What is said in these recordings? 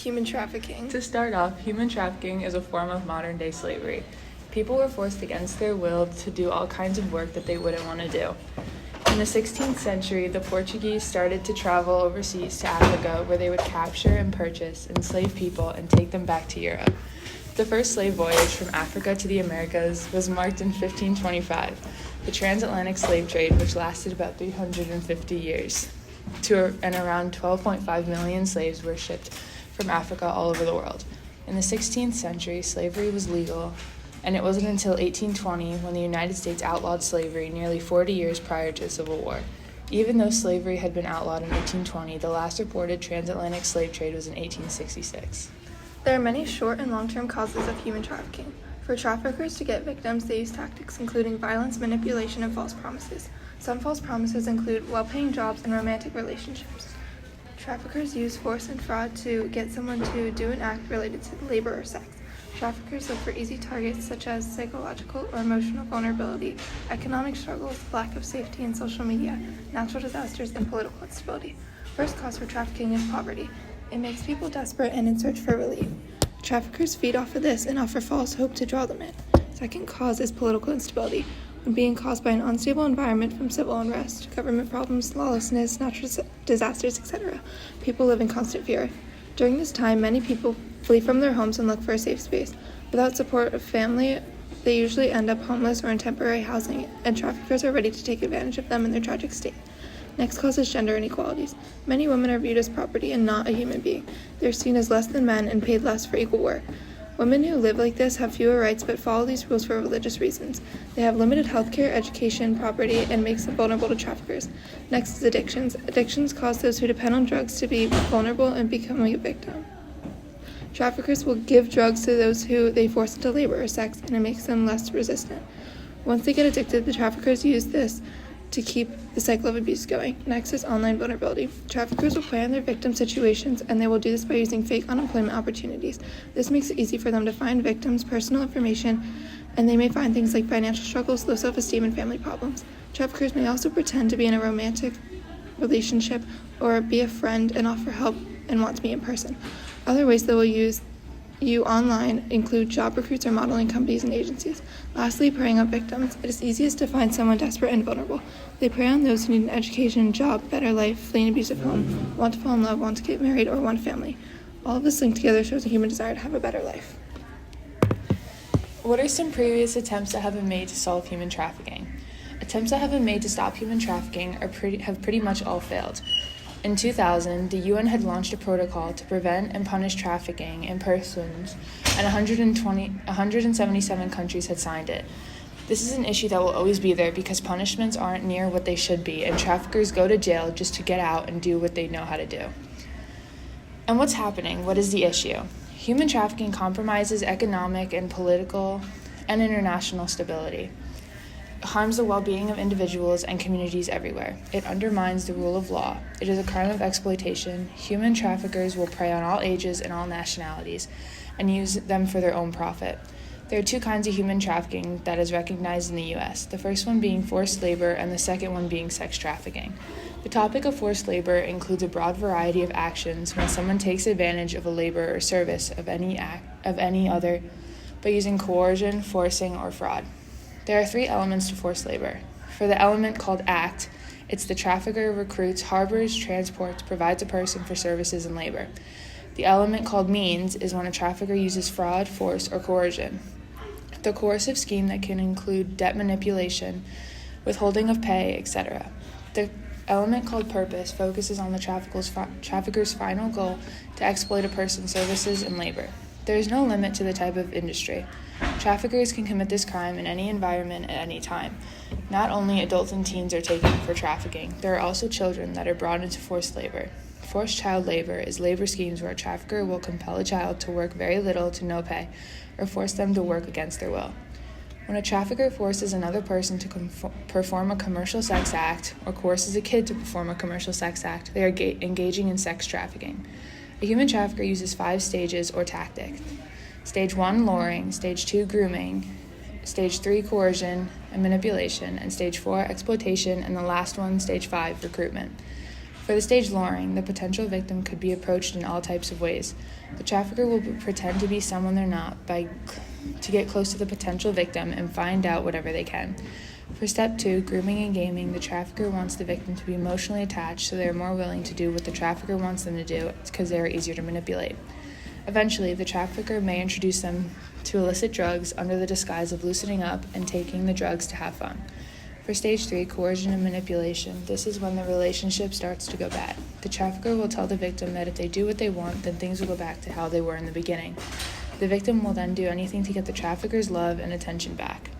human trafficking? To start off, human trafficking is a form of modern-day slavery. People were forced against their will to do all kinds of work that they wouldn't want to do. In the 16th century, the Portuguese started to travel overseas to Africa, where they would capture and purchase enslaved people and take them back to Europe. The first slave voyage from Africa to the Americas was marked in 1525, the transatlantic slave trade, which lasted about 350 years. And around 12.5 million slaves were shipped from Africa all over the world. In the 16th century, slavery was legal, and it wasn't until 1820 when the United States outlawed slavery, nearly 40 years prior to the Civil War. Even though slavery had been outlawed in 1820, the last reported transatlantic slave trade was in 1866. There are many short and long-term causes of human trafficking. For traffickers to get victims, they use tactics including violence, manipulation, and false promises. Some false promises include well-paying jobs and romantic relationships. Traffickers use force and fraud to get someone to do an act related to labor or sex. Traffickers look for easy targets such as psychological or emotional vulnerability, economic struggles, lack of safety in social media, natural disasters, and political instability. First cause for trafficking is poverty. It makes people desperate and in search for relief. Traffickers feed off of this and offer false hope to draw them in. Second cause is political instability, when being caused by an unstable environment from civil unrest, government problems, lawlessness, natural disasters, etc. People live in constant fear. During this time, many people flee from their homes and look for a safe space. Without support of family, they usually end up homeless or in temporary housing, and traffickers are ready to take advantage of them in their tragic state. Next cause is gender inequalities. Many women are viewed as property and not a human being. They're seen as less than men and paid less for equal work. Women who live like this have fewer rights but follow these rules for religious reasons. They have limited healthcare, education, property, and makes them vulnerable to traffickers. Next is addictions. Addictions cause those who depend on drugs to be vulnerable and become a victim. Traffickers will give drugs to those who they force into labor or sex, and it makes them less resistant. Once they get addicted, the traffickers use this to keep the cycle of abuse going. Next is online vulnerability. Traffickers will prey on their victim situations, and they will do this by using fake unemployment opportunities. This makes it easy for them to find victims' personal information, and they may find things like financial struggles, low self-esteem, and family problems. Traffickers may also pretend to be in a romantic relationship or be a friend and offer help and want to meet in person. Other ways they will use you online include job recruits or modeling companies and agencies. Lastly, preying on victims. It is easiest to find someone desperate and vulnerable. They prey on those who need an education, job, better life, flee an abusive home, want to fall in love, want to get married, or want a family. All of this linked together shows a human desire to have a better life. What are some previous attempts that have been made to solve human trafficking? Attempts that have been made to stop human trafficking have pretty much all failed. In 2000, the UN had launched a protocol to prevent and punish trafficking in persons, and 177 countries had signed it. This is an issue that will always be there because punishments aren't near what they should be, and traffickers go to jail just to get out and do what they know how to do. And what's happening? What is the issue? Human trafficking compromises economic and political and international stability. It harms the well-being of individuals and communities everywhere. It undermines the rule of law. It is a crime of exploitation. Human traffickers will prey on all ages and all nationalities and use them for their own profit. There are two kinds of human trafficking that is recognized in the U.S., the first one being forced labor and the second one being sex trafficking. The topic of forced labor includes a broad variety of actions when someone takes advantage of a labor or service of any other by using coercion, forcing, or fraud. There are three elements to forced labor. For the element called act, it's the trafficker recruits, harbors, transports, provides a person for services and labor. The element called means is when a trafficker uses fraud, force, or coercion. The coercive scheme that can include debt manipulation, withholding of pay, etc. The element called purpose focuses on the trafficker's final goal to exploit a person's services and labor. There is no limit to the type of industry. Traffickers can commit this crime in any environment at any time. Not only adults and teens are taken for trafficking, there are also children that are brought into forced labor. Forced child labor is labor schemes where a trafficker will compel a child to work very little to no pay, or force them to work against their will. When a trafficker forces another person to perform a commercial sex act, or coerces a kid to perform a commercial sex act, they are engaging in sex trafficking. A human trafficker uses 5 stages or tactics. Stage 1, luring, Stage 2, grooming, Stage 3, coercion and manipulation, and Stage 4, exploitation, and the last one, Stage 5, recruitment. For the stage luring, the potential victim could be approached in all types of ways. The trafficker will pretend to be someone they're not to get close to the potential victim and find out whatever they can. For step 2, grooming and gaming, the trafficker wants the victim to be emotionally attached so they are more willing to do what the trafficker wants them to do because they are easier to manipulate. Eventually, the trafficker may introduce them to illicit drugs under the disguise of loosening up and taking the drugs to have fun. For stage 3, coercion and manipulation, this is when the relationship starts to go bad. The trafficker will tell the victim that if they do what they want, then things will go back to how they were in the beginning. The victim will then do anything to get the trafficker's love and attention back.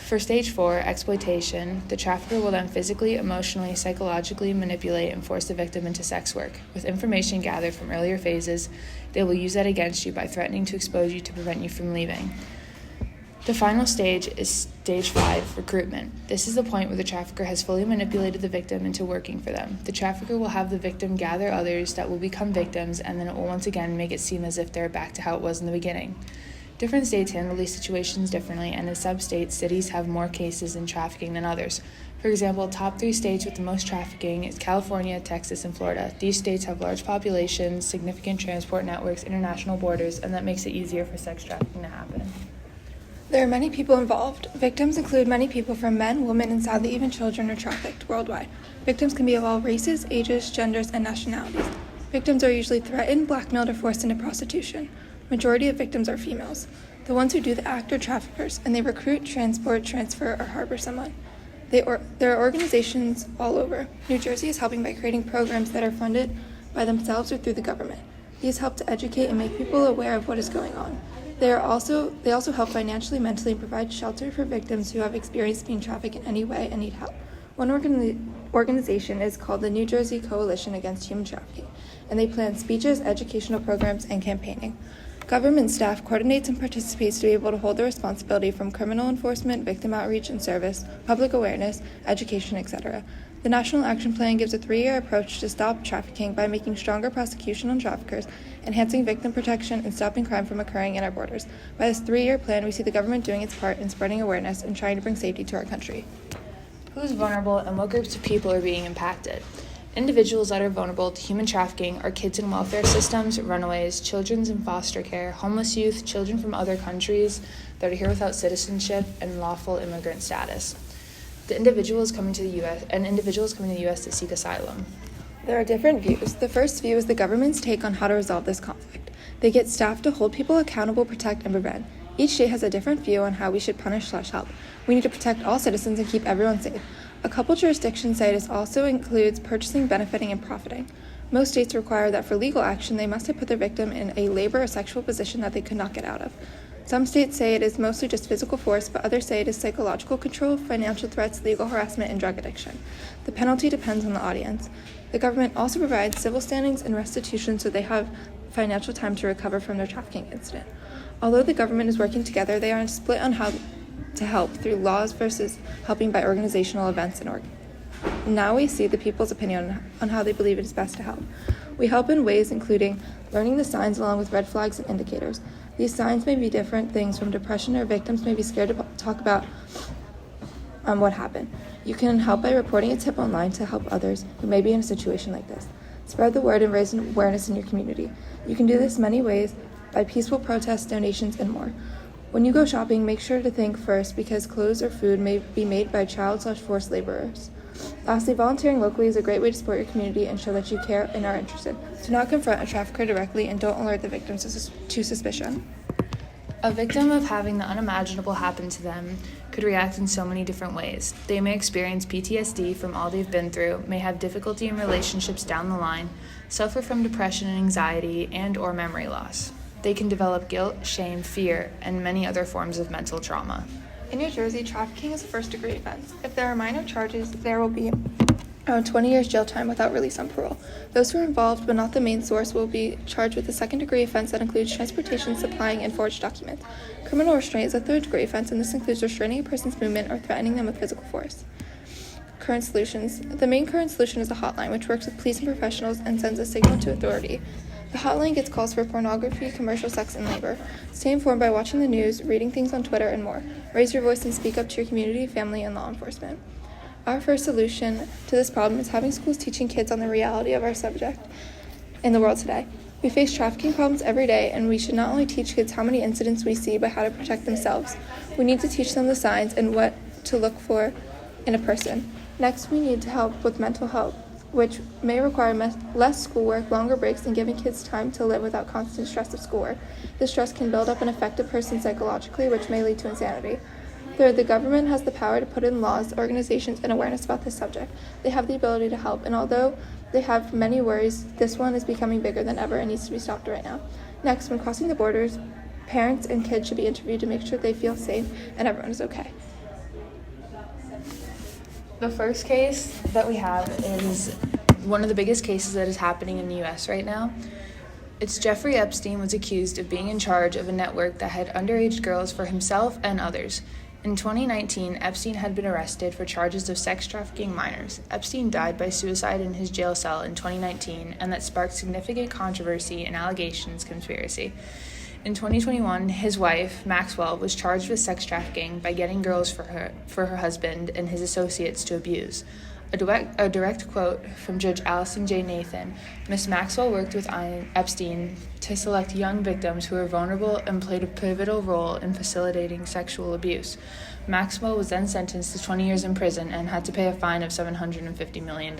For stage 4, exploitation, the trafficker will then physically, emotionally, psychologically manipulate and force the victim into sex work. With information gathered from earlier phases, they will use that against you by threatening to expose you to prevent you from leaving. The final stage is stage 5, recruitment. This is the point where the trafficker has fully manipulated the victim into working for them. The trafficker will have the victim gather others that will become victims, and then it will once again make it seem as if they're back to how it was in the beginning. Different states handle these situations differently, and in some states, cities have more cases in trafficking than others. For example, top 3 states with the most trafficking is California, Texas, and Florida. These states have large populations, significant transport networks, international borders, and that makes it easier for sex trafficking to happen. There are many people involved. Victims include many people from men, women, and sadly even children are trafficked worldwide. Victims can be of all races, ages, genders, and nationalities. Victims are usually threatened, blackmailed, or forced into prostitution. Majority of victims are females. The ones who do the act are traffickers, and they recruit, transport, transfer, or harbor someone. There are organizations all over. New Jersey is helping by creating programs that are funded by themselves or through the government. These help to educate and make people aware of what is going on. They also help financially, mentally, and provide shelter for victims who have experienced being trafficked in any way and need help. One organization is called the New Jersey Coalition Against Human Trafficking, and they plan speeches, educational programs, and campaigning. Government staff coordinates and participates to be able to hold the responsibility from criminal enforcement, victim outreach and service, public awareness, education, etc. The National Action Plan gives a 3-year approach to stop trafficking by making stronger prosecution on traffickers, enhancing victim protection, and stopping crime from occurring in our borders. By this 3-year plan, we see the government doing its part in spreading awareness and trying to bring safety to our country. Who's vulnerable and what groups of people are being impacted? Individuals that are vulnerable to human trafficking are kids in welfare systems, runaways, children in foster care, homeless youth, children from other countries that are here without citizenship and lawful immigrant status. Individuals coming to the U.S. to seek asylum. There are different views. The first view is the government's take on how to resolve this conflict. They get staff to hold people accountable, protect, and prevent. Each state has a different view on how we should punish/help. We need to protect all citizens and keep everyone safe. A couple jurisdictions say this also includes purchasing, benefiting, and profiting. Most states require that for legal action, they must have put their victim in a labor or sexual position that they could not get out of. Some states say it is mostly just physical force, but others say it is psychological control, financial threats, legal harassment, and drug addiction. The penalty depends on the audience. The government also provides civil standings and restitution so they have financial time to recover from their trafficking incident. Although the government is working together, they are split on how to help through laws versus helping by organizational events and now we see the people's opinion on how they believe it is best to help. We help in ways including learning the signs along with red flags and indicators. These signs may be different things from depression, or victims may be scared to talk about what happened. You can help by reporting a tip online to help others who may be in a situation like this. Spread the word and raise awareness in your community. You can do this many ways, by peaceful protests, donations, and more. When you go shopping, make sure to think first because clothes or food may be made by child/forced laborers. Lastly, volunteering locally is a great way to support your community and show that you care and are interested. Do not confront a trafficker directly and don't alert the victims to suspicion. A victim of having the unimaginable happen to them could react in so many different ways. They may experience PTSD from all they've been through, may have difficulty in relationships down the line, suffer from depression and anxiety, and/or memory loss. They can develop guilt, shame, fear, and many other forms of mental trauma. In New Jersey, trafficking is a first-degree offense. If there are minor charges, there will be around 20 years jail time without release on parole. Those who are involved but not the main source will be charged with a second-degree offense that includes transportation, supplying, and forged documents. Criminal restraint is a third-degree offense, and this includes restraining a person's movement or threatening them with physical force. Current solutions. The main current solution is a hotline, which works with police and professionals and sends a signal to authority. The hotline gets calls for pornography, commercial sex, and labor. Stay informed by watching the news, reading things on Twitter, and more. Raise your voice and speak up to your community, family, and law enforcement. Our first solution to this problem is having schools teaching kids on the reality of our subject in the world today. We face trafficking problems every day, and we should not only teach kids how many incidents we see, but how to protect themselves. We need to teach them the signs and what to look for in a person. Next, we need to help with mental health, which may require less schoolwork, longer breaks, and giving kids time to live without constant stress of schoolwork. This stress can build up and affect a person psychologically, which may lead to insanity. Third, the government has the power to put in laws, organizations, and awareness about this subject. They have the ability to help, and although they have many worries, this one is becoming bigger than ever and needs to be stopped right now. Next, when crossing the borders, parents and kids should be interviewed to make sure they feel safe and everyone is okay. The first case that we have is one of the biggest cases that is happening in the U.S. right now. It's Jeffrey Epstein was accused of being in charge of a network that had underage girls for himself and others. In 2019, Epstein had been arrested for charges of sex trafficking minors. Epstein died by suicide in his jail cell in 2019, and that sparked significant controversy and allegations conspiracy. In 2021, his wife, Maxwell, was charged with sex trafficking by getting girls for her husband and his associates to abuse. A direct quote from Judge Allison J. Nathan: Miss Maxwell worked with Epstein to select young victims who were vulnerable and played a pivotal role in facilitating sexual abuse. Maxwell was then sentenced to 20 years in prison and had to pay a fine of $750 million.